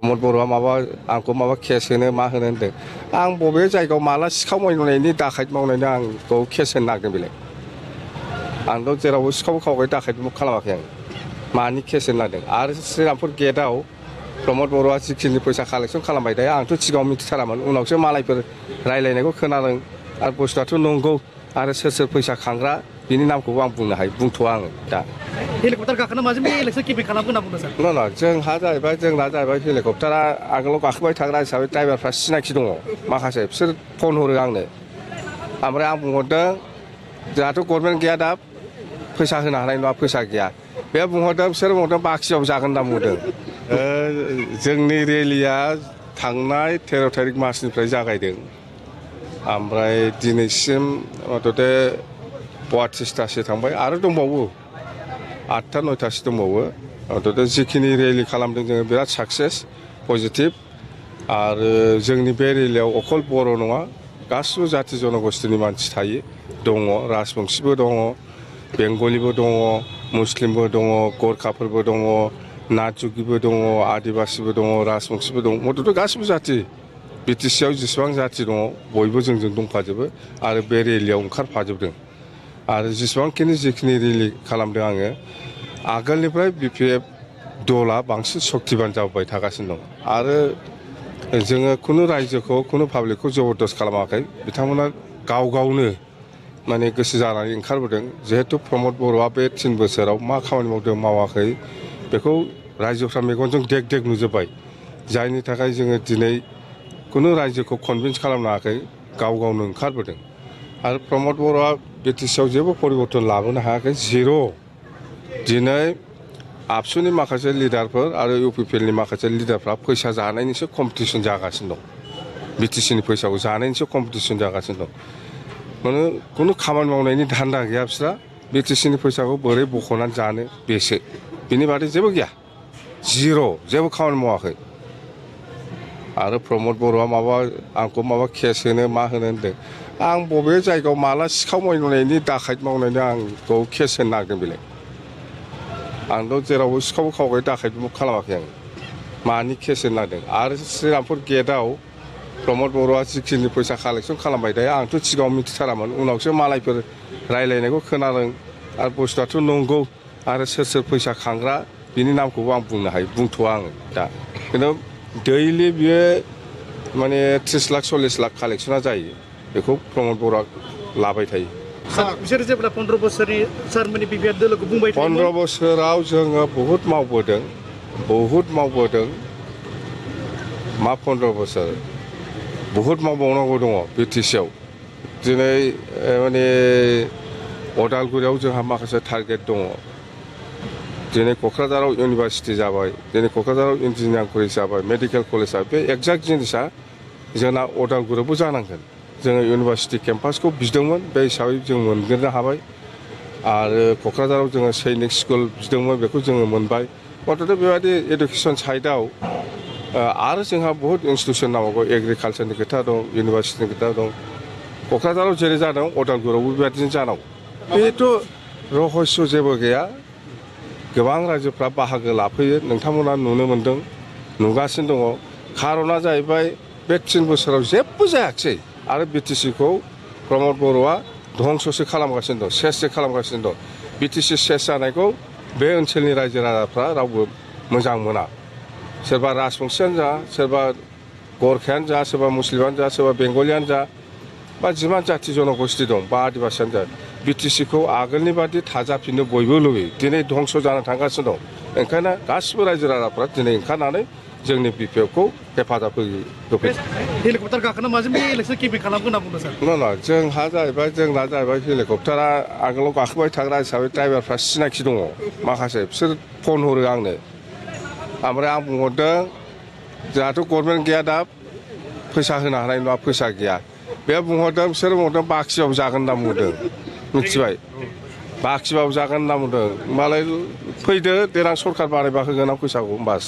प्रमद बर'आ आंखौ माबा केस होनो मा होनो होनदों आं बबे जायगायाव माला सिखाव मावनायनि दाखायत मावनायनि आंखौ केस होनो नागिरदों बेलाय आंथ' जेरावबो सिखाव खावबाय दाखायतबो खालामाखै आं मानि केस होनो नागिरदों आरो श्रीरामपुर गेटआव प्रमद बर'आ जिखिनि फैसा कालेक्सन खालामबाय थायो आंथ' सिगाङाव मिथिथारामोन उनावसो मालायफोर रायलायनायखौ खोनादों आरो बुस्थुआथ' नंगौ आरो सोर फैसा खांग्रा बिनि नामखौबो आं बुंनो हायो बुंथ'आ आङो दा हेलिकप्टार गाखोना माजों बे इलेक्सन केम्पेइन खालामगोन होनना बुंदों सार नङा जोंना जाहैबाय हेलिकप्टारा आगोलाव गाखोबाय थाग्रा हिसाबै ड्राइभारफ्रा सिनायथि दङ माखासे बिसोर फन हरो आंनो ओमफ्राय आं बुंहरदों जोंहाथ' गभर्नमेन्ट गैया दा फैसा होनो हानाय नङा फैसा गैया बे बुंहरदों बिसोर बुंहरदों बाखियाव जागोन होनना बुंदों जोंनि रेलिया थांनाय 13 तारिख मासनिफ्राय जागायदों ओमफ्राय दिनैसिम मथथे 32थासो थांबाय आरो दंबावो 8था 9थासो दंबावो मथथे जिखिनि रेलि खालामदों जोङो बिराद साक्सेस पजिटिभ आरो जोंनि बे रेलियाव अकल बर' नङा गासिबो जाथि जनगोष्ठीनि मानसि थायो दङ राजबंशिबो दङ बेंगलिबो दङ मुस्लिमबो दङ गरखाफोरबो दङ नाथजुगिबो दङ आदिबासिबो दङ राजबंशिबो दङ मथथे गासिबो जाथि बिटिसिआव जेसेबां जाथि दङ बयबो जोंजों दंफाजोबो आरो बे रेलियाव ओंखारफाजोबदों आरो जिखिनि रेलि खालामदों आङो आगोलनिफ्राय बिपिएफ दला बांसिन सक्तिबान जाबोबाय थागासिनो दं आरो जोङो खुनु रायजोखौ खुनु पाब्लिकखौ जबरदस्त खालामाखै बिथांमोना गावनो माने गोसो जानानै ओंखारबोदों जिहेतु प्रमद बर'आ बे 3 बोसोराव मा खामानि मावदों मावाखै बेखौ रायजोफ्रा मेगनजों देग नुजोब्बाय जायनि थाखाय जोङो दिनै खुनु रायजोखौ कनभिन्स खालामनो हायाखै गावनो ओंखारबोदों आरो प्रमद बर'आ बिटिसिआव जेबो परिबर्तन लाबोनो हायाखै जिर' दिनै आबसुनि माखासे लिडारफोर आरो इउपिपिएलनि माखासे लिडारफ्रा फैसा जानायनिसो कम्पिटिसन जागासिनो दं बिटिसिनि फैसाखौ जानायनिसो कम्पिटिसन जागासिनो दं माने खुनु खामानि मावनायनि धान्दा गैया बिस्रा बिटिसिनि फैसाखौ बोरै बख'नानै जानो बेसो बिनि बादै जेबो गैया जिर' जेबो खामानि मावाखै आरो प्रमद बर'आ आंखौ माबा केस होनो मा होनो होनदों आं बबे जायगायाव माला सिखाव मावनायनि दाखायत मावनायनि आंखौ केस होनो नागिरदों बेलाय आंथ' जेरावबो सिखाव खावबाय दाखायतबो खालामाखै आं मानि केस होनो नागिरदों आरो श्रीरामपुर गेटआव प्रमद बर'आ जिखिनि फैसा कालेक्सन खालामबाय थायो आंथ' सिगाङाव मिथिथारामोन उनावसो मालायफोर रायलायनायखौ खोनादों आरो बुस्थुआथ' नंगौ आरो सोर फैसा खांग्रा बिनि नामखौबो आं बुंनो हायो बुंथ'आ आङो दा खिन्थु दैलि बियो माने 30 लाख 40 लाख कालेक्सना जायो बेखौ प्रमद बर'आ लाबाय थायो बिसोर जेब्ला 15 बोसोरनि सारमोननि बिबिआर दोलोखौ बुंबाय थायो 15 बोसोराव जोङो बहुद मावबोदों मा 15 बोसोर बहुद मावबावनांगौ दङ बिटिसिआव दिनै माने अदालगुरियाव जोंहा माखासे टारगेट दङ दिनै क'क्राझाराव इउनिभारसिटि जाबाय दिनै क'क्राझाराव इन्जिनियारिं कलेज जाबाय मेडिकेल कलेज जाबाय बे एक्जाक्ट जिनिसा जोंना अदालगुरियावबो जानांगोन जोङो इउनिभारसिटि केम्पासखौ बिदोंमोन बे हिसाबै जों मोनग्रोनो हाबाय आरो क'क्राझाराव जोङो सैनिक स्कुल बिदोंमोन बेखौ जोङो मोनबाय मथथे बेबायदि एडुकेसन साइडआव आरो जोंहा बहुत इन्सटिटिउसन नांगौ एग्रिकालसारनि खोथा दं इउनिभारसिटिनि खोथा दं क'क्राझाराव जेरै जादों अदालगुरियावबो बेबायदिनो जानांगौ बेथ' रहस्य जेबो गैया गोबां रायजोफ्रा बाहागो लाफैयो नोंथांमोना नुनो मोन्दों नुगासिनो दङ खारना जाहैबाय बे 3 बोसोराव जेबो जायाखिसै आरो बिटिसिखौ प्रमद बर'आ धंससो खालामगासिनो दं सेससो खालामगासिनो दं बिटिसि सेस जानायखौ बे ओनसोलनि रायजो राजाफ्रा रावबो मोजां मोना सोरबा राजबंशियानो जा सोरबा गरखायानो जा सोरबा मुस्लिमानो जा सोरबा बेंगलियानो जा बा जिमान जाथि जनगोष्ठी दं बा आदिबासियानो जा बिटिसिखौ आगोलनि बादि थाजाफिननो बयबो लुबैयो दिनै धंस जानो थांगासिनो दं ओंखायनो गासिबो रायजो राजाफ्रा दिनै ओंखारनानै जोंनि बिपिएफखौ हेफाजाब होफैयो हेलिकप्टार गाखोना माजों बे इलेक्सन केम्पेइन खालामगोन होनना बुंदों सार नङा जोंना जाहैबाय हेलिकप्टारा आगोलाव गाखोबाय थाग्रा हिसाबै ड्राइभारफ्रा सिनायथि दङ माखासे बिसोर फन हरो आंनो ओमफ्राय आं बुंहरदों जोंहाथ' गभर्नमेन्ट गैया दा फैसा होनो हानाय नङा फैसा गैया बे बुंहरदों बिसोर बुंहरदों बाखियाव जागोन होनना बुंदों मिथिबाय बाखिबाबो जागोन होनना बुंदों होमबालाय फैदो देनां सरखार बानायबा होगोन आं फैसाखौ होमबास